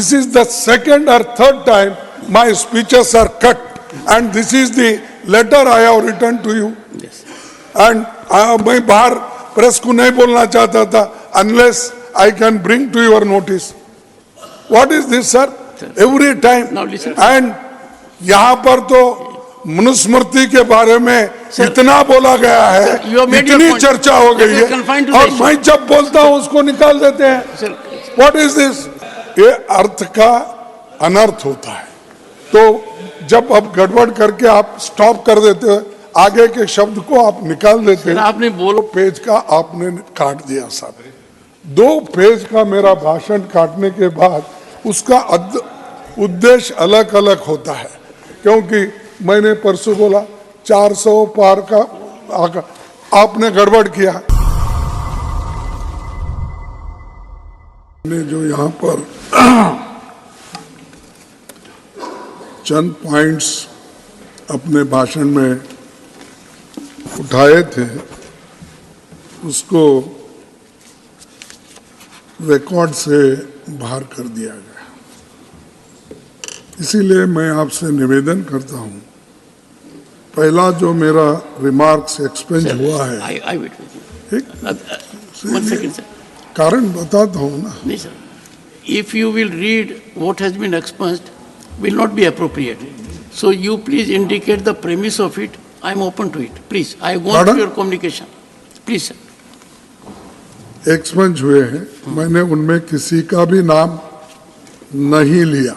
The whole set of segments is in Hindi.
This is the second or third time my speeches are cut, and this is the letter I have written to you. Yes. And मैं बाहर प्रेस को नहीं बोलना चाहता था unless I can bring to your notice. What is this, sir? Every time. Now listen. And यहाँ पर तो मनुस्मृति के बारे में इतना बोला गया है, you have made your इतनी point. चर्चा हो गई That is confined है, to the और issue. मैं जब बोलता हूँ उसको निकाल देते हैं. Sir, What is this? ये अर्थ का अनर्थ होता है. तो जब आप गड़बड़ करके आप स्टॉप कर देते हो, आगे के शब्द को आप निकाल देते sir, हो. आपने बोलो पेज का आपने काट दिया साहब. 2 पेज का मेरा भाषण काटने के बाद उसका उद्देश्य अलग अलग होता है, क्योंकि मैंने परसों बोला 400 पार का आपने गड़बड़ किया. ने जो यहाँ पर चंद पॉइंट्स अपने भाषण में उठाए थे उसको रिकॉर्ड से बाहर कर दिया गया. इसीलिए मैं आपसे निवेदन करता हूं, पहला जो मेरा रिमार्क्स एक्सपेंज हुआ है, I wait with you. ठीक, 1 second, sir. कारण बताता हूं ना. No, sir. If you will read what has been expunged, will not be appropriate. So you please indicate the premise of it. I am open to it. Please, I have gone Pardon? through your communication. Please, sir. एक्सपेंज हुए हैं, मैंने उनमें किसी का भी नाम नहीं लिया,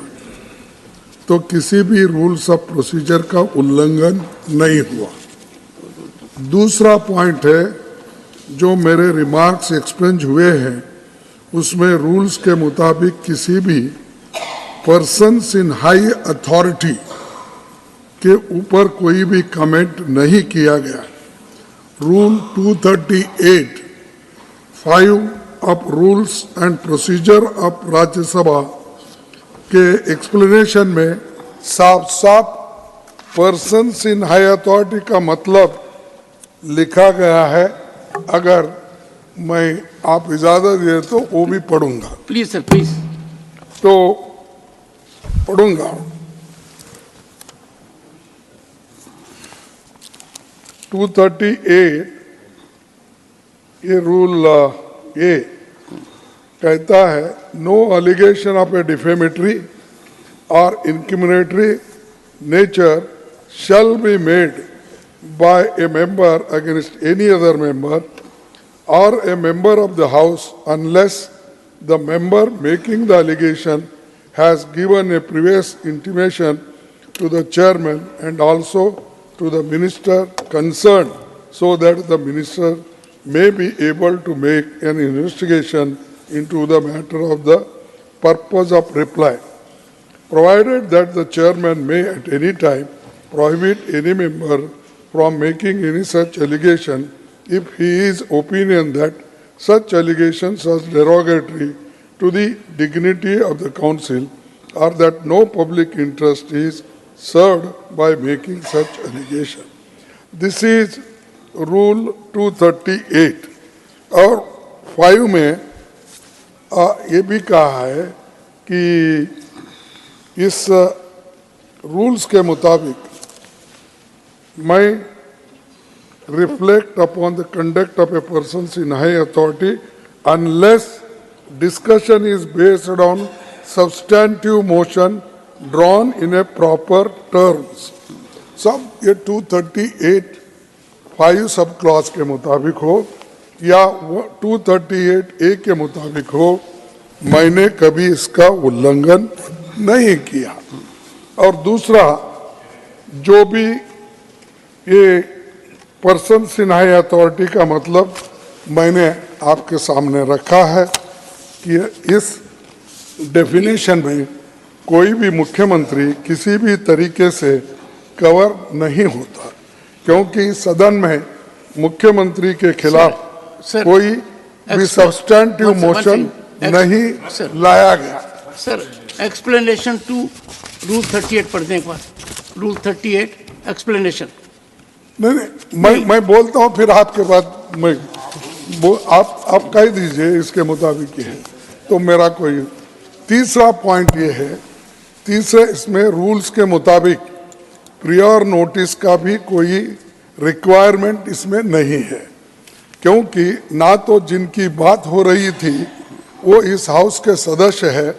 तो किसी भी रूल्स ऑफ प्रोसीजर का उल्लंघन नहीं हुआ. दूसरा पॉइंट है, जो मेरे रिमार्क्स एक्सपेंज हुए हैं उसमें रूल्स के मुताबिक किसी भी पर्सन्स इन हाई अथॉरिटी के ऊपर कोई भी कमेंट नहीं किया गया. Rule 238 5 of rules and procedure of Rajya Sabha के एक्सप्लेनेशन में साफ साफ पर्सन्स इन हाई अथॉरिटी का मतलब लिखा गया है. अगर मैं आप इजाजत दे तो वो भी पढ़ूंगा. Please, sir, please. तो पढ़ूंगा. 238 ये रूल ए कहता है, no allegation of a defamatory or incriminatory nature shall be made by a member against any other member or a member of the House unless the member making the allegation has given a previous intimation to the chairman and also to the minister concerned, so that the minister may be able to make an investigation into the matter of the purpose of reply, provided that the chairman may at any time prohibit any member from making any such allegation if he is opinion that such allegations are derogatory to the dignity of the council or that no public interest is served by making such allegation. This is rule 238. और 5 में ये भी कहा है कि इस रूल्स के मुताबिक मैं reflect upon the conduct of a person in high authority unless discussion is based on substantive motion drawn in a proper terms. सब ये 238 5 सब क्लॉज के मुताबिक हो या 238 ए के मुताबिक हो, मैंने कभी इसका उल्लंघन नहीं किया. और दूसरा, जो भी ये पर्सन इन हाई अथॉरिटी का मतलब मैंने आपके सामने रखा है कि इस डेफिनेशन में कोई भी मुख्यमंत्री किसी भी तरीके से कवर नहीं होता, क्योंकि सदन में मुख्यमंत्री के खिलाफ सर, कोई भी सब्सटेंटिव मोशन नहीं लाया गया. सर, एक्सप्लेनेशन टू रूल 38 पढ़ने के बाद रूल 38 एक्सप्लेनेशन. नहीं, मैं बोलता हूँ, फिर आपके बाद मैं आप कह दीजिए इसके मुताबिक ही है, तो मेरा कोई तीसरा पॉइंट ये है, तीसरे इसमें रूल्स के मुताबिक प्रियर नोटिस का भी कोई रिक्वायरमेंट इसमें नहीं है, क्योंकि ना तो जिनकी बात हो रही थी वो इस हाउस के सदस्य है,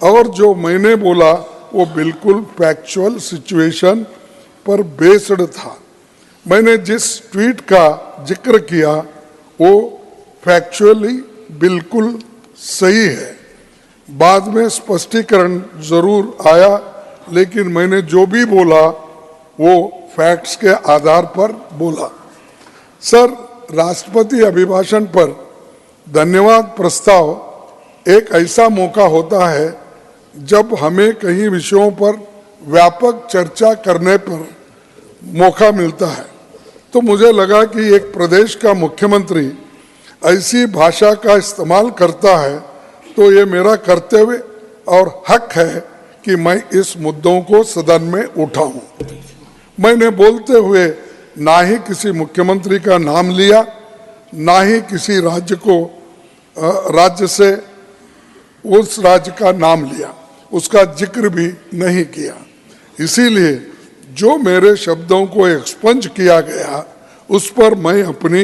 और जो मैंने बोला वो बिल्कुल फैक्चुअल सिचुएशन पर बेस्ड था। मैंने जिस ट्वीट का जिक्र किया वो फैक्चुअली बिल्कुल सही है। बाद में स्पष्टीकरण जरूर आया, लेकिन मैंने जो भी बोला वो फैक्ट्स के आधार पर बोला। सर, राष्ट्रपति अभिभाषण पर धन्यवाद प्रस्ताव एक ऐसा मौका होता है जब हमें कई विषयों पर व्यापक चर्चा करने पर मौका मिलता है। तो मुझे लगा कि एक प्रदेश का मुख्यमंत्री ऐसी भाषा का इस्तेमाल करता है तो ये मेरा कर्तव्य और हक है कि मैं इस मुद्दों को सदन में उठाऊं। मैंने बोलते हुए ना ही किसी मुख्यमंत्री का नाम लिया, ना ही किसी राज्य से उस राज्य का नाम लिया, उसका जिक्र भी नहीं किया। इसीलिए जो मेरे शब्दों को एक्सपंज किया गया उस पर मैं अपनी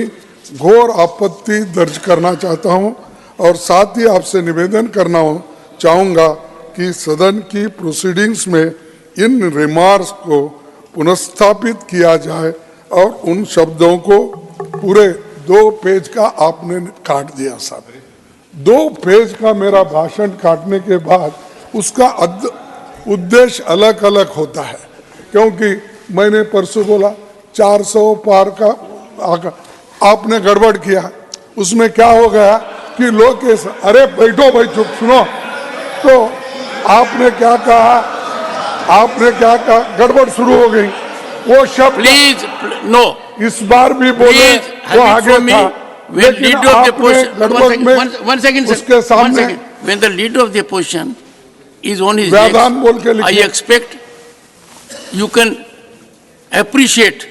घोर आपत्ति दर्ज करना चाहता हूं, और साथ ही आपसे निवेदन करना चाहूँगा कि सदन की प्रोसीडिंग्स में इन रिमार्क्स को पुनर्स्थापित किया जाए, और उन शब्दों को पूरे 2 पेज का आपने काट दिया साहब। 2 पेज का मेरा भाषण काटने के बाद उसका उद्देश्य अलग अलग होता है, क्योंकि मैंने परसों बोला 400 पार का आपने गड़बड़ किया। उसमें क्या हो गया कि लोग अरे बैठो भाई, चुप सुनो। तो आपने क्या कहा, गड़बड़ शुरू हो गई। वो शब्द प्लीज नो, इस बार भी बोले वो आगे था, लेकिन आपने गड़बड़ में उसके सामने when the leader of the opposition is on his व्यादान बोल के legs, I लिखिए। expect you can appreciate,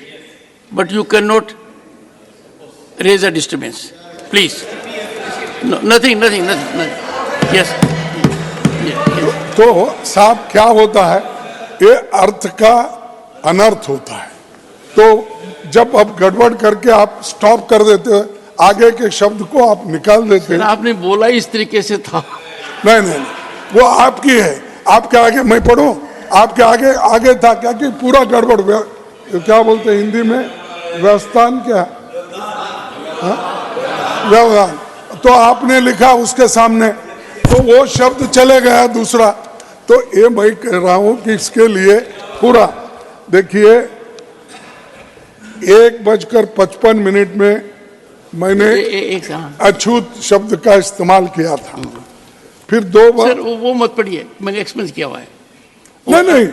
but you cannot raise a disturbance. Please. No, nothing. Yes. Yes. तो साहब क्या होता है, ये अर्थ का अनर्थ होता है। तो जब आप गड़बड़ करके आप स्टॉप कर देते हो, आगे के शब्द को आप निकाल देते हैं। आपने बोला इस तरीके से था। नहीं, वो आपकी है। आपके आगे मैं पढ़ूं, आपके आगे था क्या कि पूरा गड़बड़, क्या बोलते हैं हिंदी में, व्यवस्थान क्या, व्यवधान। तो आपने लिखा उसके सामने, तो वो शब्द चले गया दूसरा। तो ये मैं कह रहा हूं कि इसके लिए पूरा देखिए 1:55 में मैंने अछूत शब्द का इस्तेमाल किया था, फिर 2 बार। सर वो मत पढ़िए, मैंने एक्सपेंस किया हुआ है। नहीं,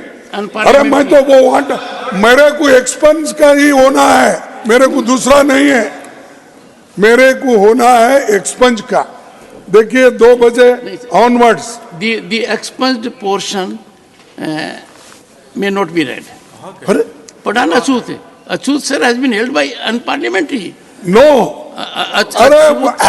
अरे मैं तो वो मेरे को एक्सपेंस का ही होना है, मेरे को दूसरा नहीं है, मेरे को होना है एक्सपेंस का। देखिए 2 बजे onwards the expunged portion may not be read. अरे पढ़ाना अछूत है। अछूत sir has been held by unparliamentary. No, अरे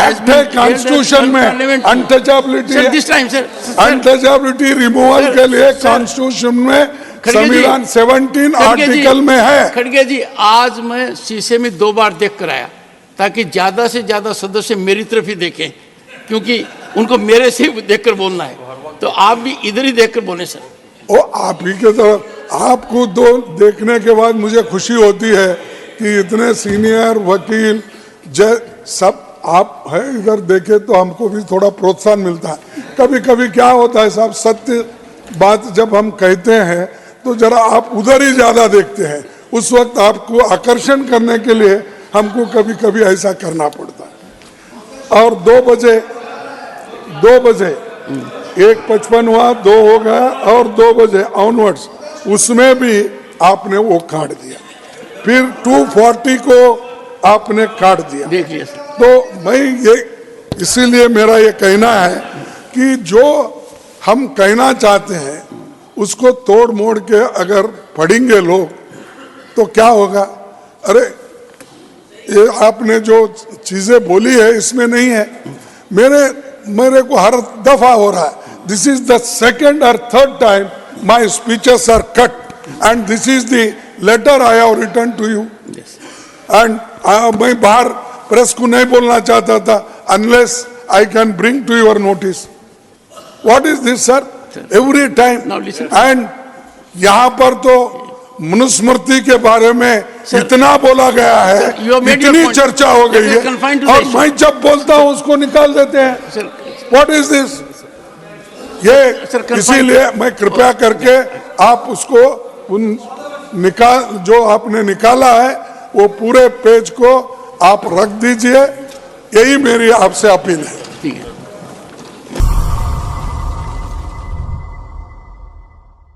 एक्ट है कॉन्स्टिट्यूशन में, untouchability sir this time sir untouchability removal के लिए कॉन्स्टिट्यूशन में संविधान 17 आर्टिकल में है। खड़गे जी, आज मैं शीशे में 2 बार देख कर आया ताकि ज्यादा से ज्यादा सदस्य मेरी तरफ ही देखें, क्योंकि उनको मेरे से देखकर बोलना है। तो आप भी इधर ही देखकर बोले सर। ओ आप ही के तरफ, आपको 2 देखने के बाद मुझे खुशी होती है कि इतने सीनियर वकील सब आप है, इधर देखे तो हमको भी थोड़ा प्रोत्साहन मिलता है। कभी कभी क्या होता है साहब, सत्य बात जब हम कहते हैं तो जरा आप उधर ही ज्यादा देखते हैं, उस वक्त आपको आकर्षण करने के लिए हमको कभी कभी ऐसा करना पड़ता है। और 2 बजे 1:55 हुआ, 2 हो गया, और 2 बजे ऑनवर्ड्स उसमें भी आपने वो काट दिया, फिर 2:40 को आपने काट दिया। देखिए तो मैं ये, इसीलिए मेरा ये कहना है कि जो हम कहना चाहते हैं उसको तोड़ मोड़ के अगर पढ़ेंगे लोग तो क्या होगा। अरे ये आपने जो चीजें बोली है इसमें नहीं है, मेरे को हर दफा हो रहा है। this is the second or third time my speeches are cut, and this is the letter I have written to you. Yes. And मैं बाहर प्रेस को नहीं बोलना चाहता था unless I can bring to your notice. What is this, sir? Every time. Now listen. And यहाँ पर तो मनुस्मृति के बारे में Sir, इतना बोला गया है, you have made your इतनी point. चर्चा हो गई Let है, us confine to और the मैं जब बोलता हूँ उसको निकाल देते हैं. Sir, What is this? ये Sir, confine- इसीलिए मैं कृपया करके आप उसको उन जो आपने निकाला है वो पूरे पेज को आप रख दीजिए, यही मेरी आपसे अपील है.